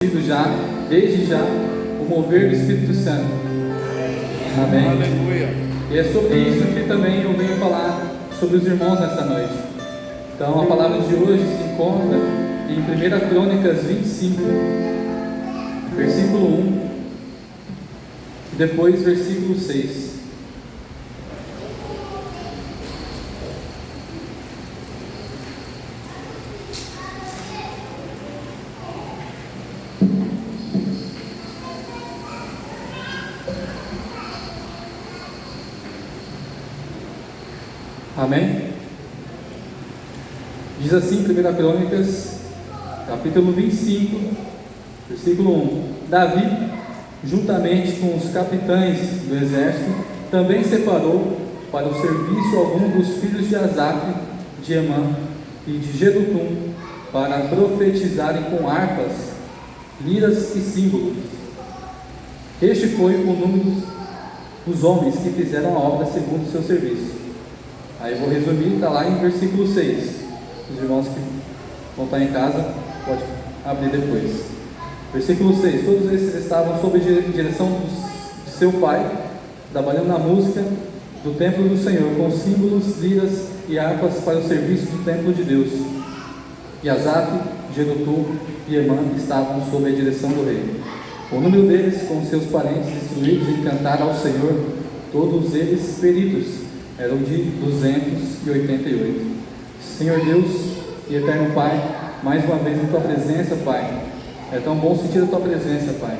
já, desde já, o mover do Espírito Santo. Amém. Aleluia. E é sobre isso que também eu venho falar sobre os irmãos nessa noite. Então a palavra de hoje se encontra em 1 Crônicas 25, versículo 1, e depois versículo 6. Amém? Diz assim, 1 Crônicas, capítulo 25, versículo 1. Davi, juntamente com os capitães do exército, também separou para o serviço algum dos filhos de Asaf, de Emã e de Jedutum, para profetizarem com harpas, liras e símbolos. Este foi o número dos homens que fizeram a obra segundo o seu serviço. Aí eu vou resumir, está lá em versículo 6. Os irmãos que vão estar em casa, pode abrir depois. Versículo 6. Todos esses estavam sob direção de seu pai, trabalhando na música do templo do Senhor, com símbolos, liras e harpas para o serviço do templo de Deus. E Asaf, Jedutum e Emã estavam sob a direção do rei. O número deles, com seus parentes instruídos em cantar ao Senhor, todos eles peritos, eram de 288. Senhor Deus e eterno Pai, mais uma vez em Tua presença, Pai. É tão bom sentir a Tua presença, Pai.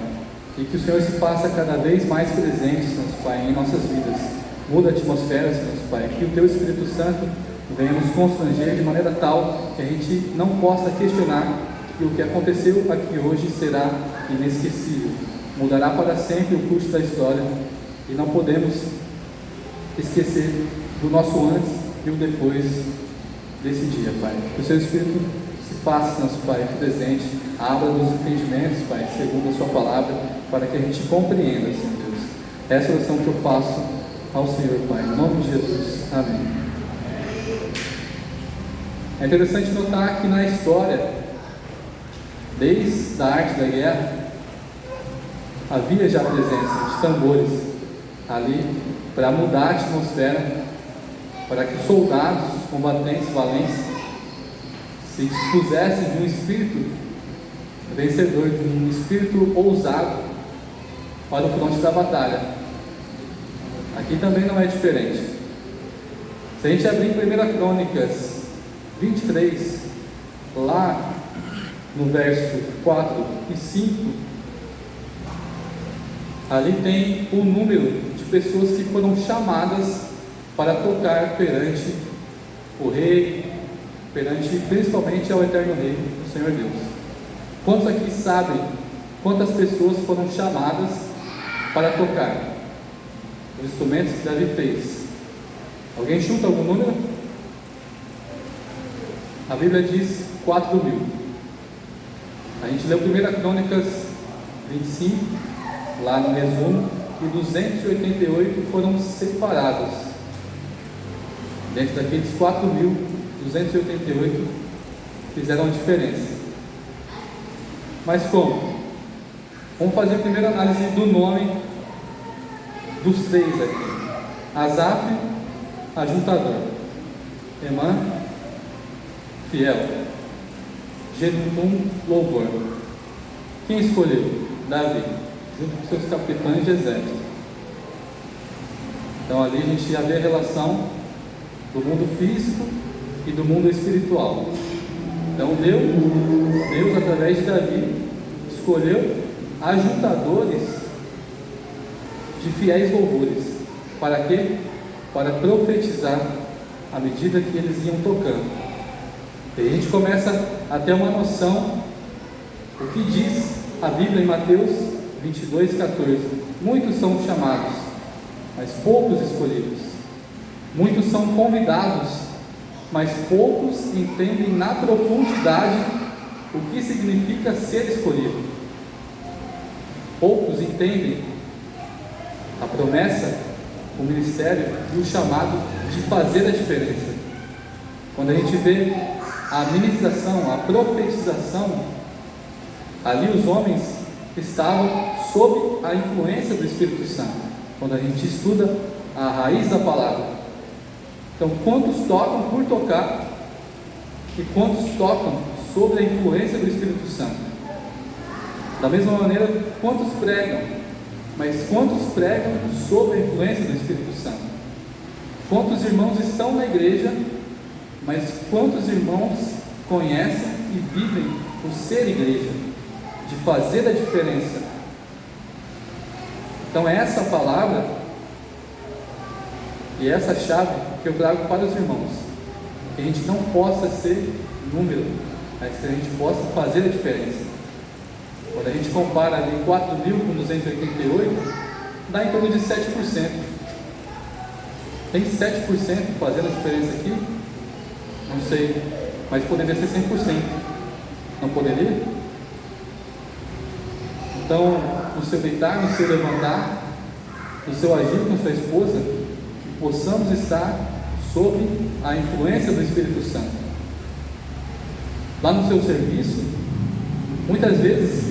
E que o Senhor se faça cada vez mais presente, Senhor Pai, em nossas vidas. Muda a atmosfera, Senhor Pai. Que o Teu Espírito Santo venha nos constranger de maneira tal que a gente não possa questionar que o que aconteceu aqui hoje será inesquecível. Mudará para sempre o curso da história e não podemos esquecer do nosso antes e o depois desse dia, Pai. Que o Seu Espírito se faça, nosso Pai, presente, abra nos entendimentos, Pai, segundo a Sua palavra, para que a gente compreenda, Senhor Deus. Essa é a oração que eu faço ao Senhor, Pai, em nome de Jesus. Amém. É interessante notar que na história, desde a arte da guerra, havia já a presença de tambores ali, para mudar a atmosfera, para que os soldados, os combatentes valentes, se dispusessem de um espírito vencedor, de um espírito ousado para o fronte da batalha. Aqui também não é diferente. Se a gente abrir em 1 Crônicas 23, lá no verso 4 e 5, ali tem o número de pessoas que foram chamadas para tocar perante o rei, perante principalmente ao eterno rei, o Senhor Deus. Quantos aqui sabem quantas pessoas foram chamadas para tocar os instrumentos que Davi fez? Alguém chuta algum número? A Bíblia diz 4.000. A gente leu 1 Crônicas 25, lá no resumo, e 288 foram separados. Dentro daqueles 4.000, 288 fizeram a diferença. Mas como? Vamos fazer a primeira análise do nome dos três aqui. Asaf, ajuntador. Emã, fiel. Jedutum, louvor. Quem escolheu? Davi, junto com seus capitães de exército. Então ali a gente já vê a relação do mundo físico e do mundo espiritual. Então Deus através de Davi escolheu ajuntadores de fiéis louvores. Para quê? Para profetizar à medida que eles iam tocando. E a gente começa a ter uma noção o que diz a Bíblia em Mateus 22:14. Muitos são chamados, mas poucos escolhidos. Muitos são convidados, mas poucos entendem na profundidade o que significa ser escolhido. Poucos entendem a promessa, o ministério e o chamado de fazer a diferença. Quando a gente vê a ministração, a profetização, Ali os homens estavam sob a influência do Espírito Santo, quando a gente estuda a raiz da palavra. Então, quantos tocam por tocar e quantos tocam sob a influência do Espírito Santo? Da mesma maneira, quantos pregam, mas quantos pregam sob a influência do Espírito Santo? Quantos irmãos estão na igreja, mas quantos irmãos conhecem e vivem o ser igreja, de fazer a diferença? Então é essa palavra e essa chave que eu trago para os irmãos, que a gente não possa ser número, mas que a gente possa fazer a diferença. Quando a gente compara ali 4.000 com 288, dá em torno de 7%. Tem 7% fazendo a diferença aqui? Não sei, mas poderia ser 100%. Não poderia? Então, no seu deitar, no seu levantar, no seu agir com sua esposa, que possamos estar sob a influência do Espírito Santo. Lá no seu serviço, muitas vezes,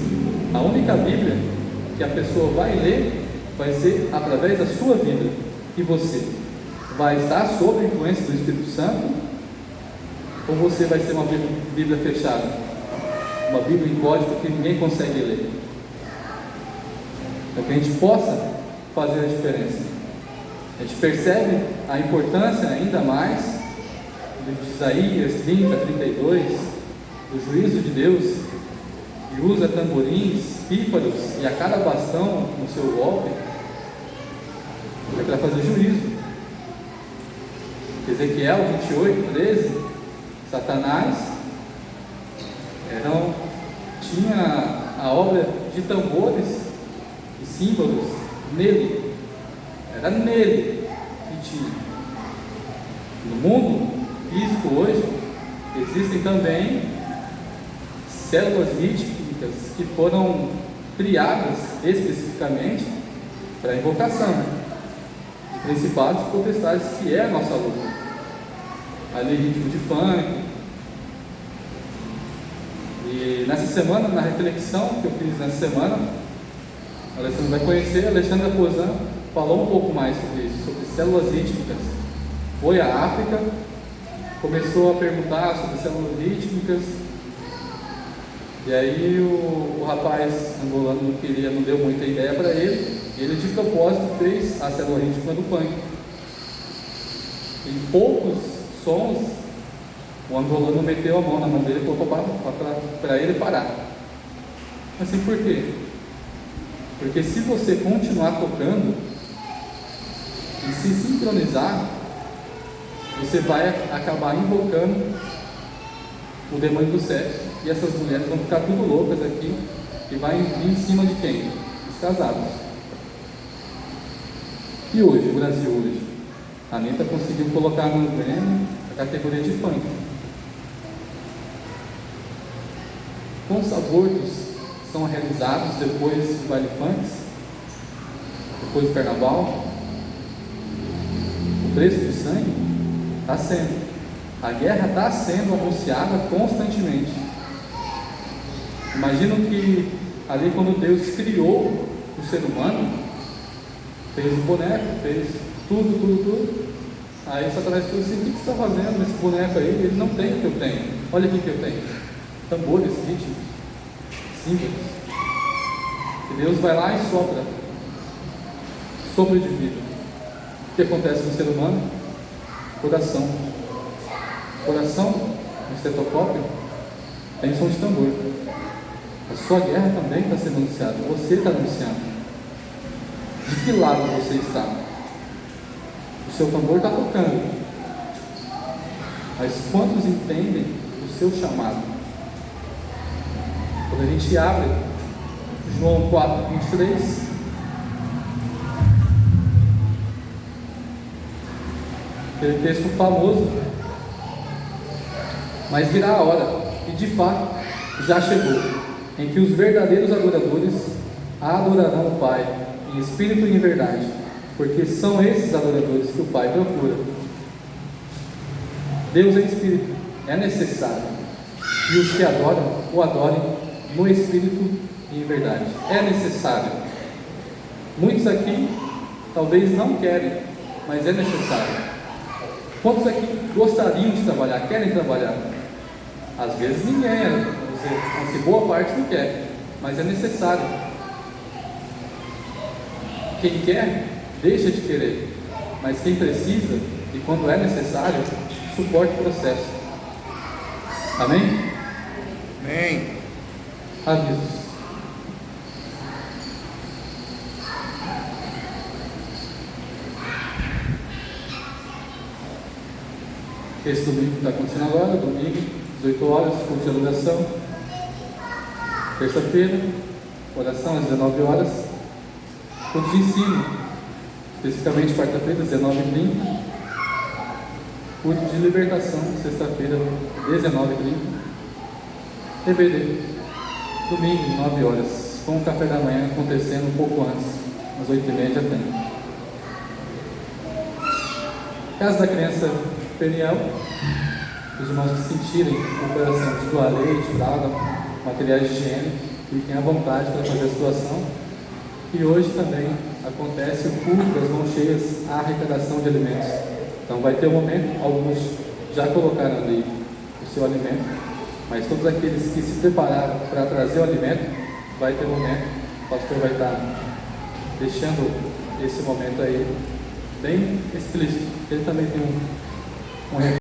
a única Bíblia que a pessoa vai ler vai ser através da sua vida. E você vai estar sob a influência do Espírito Santo? Ou você vai ser uma Bíblia fechada? Uma Bíblia em código que ninguém consegue ler? Então, que a gente possa fazer a diferença. A gente percebe a importância ainda mais de Isaías 30, 32, do juízo de Deus, que usa tamborins, pífaros, e a cada bastão no seu golpe é para fazer juízo. Ezequiel 28, 13, Satanás tinha a obra de tambores e símbolos nele. Era nele que tinha. No mundo físico hoje, existem também células rítmicas que foram criadas especificamente para a invocação de principados e potestades, que é a nossa luta. Ali, ritmo de funk. E nessa semana, na reflexão que eu fiz nessa semana, a Alessandra vai conhecer, a Alexandra Pozan falou um pouco mais sobre isso, sobre células rítmicas. Foi à África, começou a perguntar sobre células rítmicas, e aí o rapaz angolano não deu muita ideia para ele, e ele de propósito fez a célula rítmica do funk. Em poucos sons, o angolano meteu a mão na mão dele e colocou para ele parar. Assim, por quê? Porque se você continuar tocando e se sincronizar, você vai acabar invocando o demônio do sexo, e essas mulheres vão ficar tudo loucas aqui e vai vir em cima de quem? Os casados. E hoje, o Brasil hoje, a Anitta conseguiu colocar no Grêmio a categoria de funk. Quantos abortos são realizados depois do baile funk, depois do carnaval? O preço do sangue está sendo. A guerra está sendo anunciada constantemente. Imagino que ali, quando Deus criou o ser humano, fez o boneco, fez tudo. Aí Satanás falou assim: o que você está fazendo nesse boneco aí? Ele não tem o que eu tenho. Olha aqui que eu tenho: tambores, ritmos, símbolos. E Deus vai lá e sopra de vida. O que acontece no ser humano? Coração, no estetoscópio, tem som de tambor. A sua guerra também está sendo anunciada. Você está anunciando. De que lado você está? O seu tambor está tocando, mas quantos entendem o seu chamado? Quando a gente abre João 4:23, aquele texto famoso: mas virá a hora, e de fato já chegou, em que os verdadeiros adoradores adorarão o Pai em espírito e em verdade, porque são esses adoradores que o Pai procura. Deus é espírito, é necessário, e os que adoram, o adorem no Espírito e em verdade. É necessário. Muitos aqui talvez não querem, mas é necessário. Quantos aqui gostariam de trabalhar, querem trabalhar? Às vezes ninguém, boa parte não quer, mas é necessário. Quem quer, deixa de querer, mas quem precisa, e quando é necessário, suporta o processo. Amém? Amém. Avisos. Esse domingo que está acontecendo agora, domingo, 18 horas, culto de adoração. Terça-feira, oração às 19 horas. Culto de ensino, especificamente quarta-feira, 19h30. Culto de libertação, sexta-feira, 19h30. EBD, domingo, 9 horas, com o café da manhã acontecendo um pouco antes, às 8h30 já tem. Casa da Criança Peniel, os irmãos que sentirem o coração de doar leite, fralda, materiais de higiene, fiquem à vontade para fazer a situação. E hoje também acontece o culto das mãos cheias, a arrecadação de alimentos. Então vai ter um momento, alguns já colocaram ali o seu alimento, mas todos aqueles que se prepararam para trazer o alimento, vai ter um momento, o pastor vai estar deixando esse momento aí bem explícito. Ele também tem um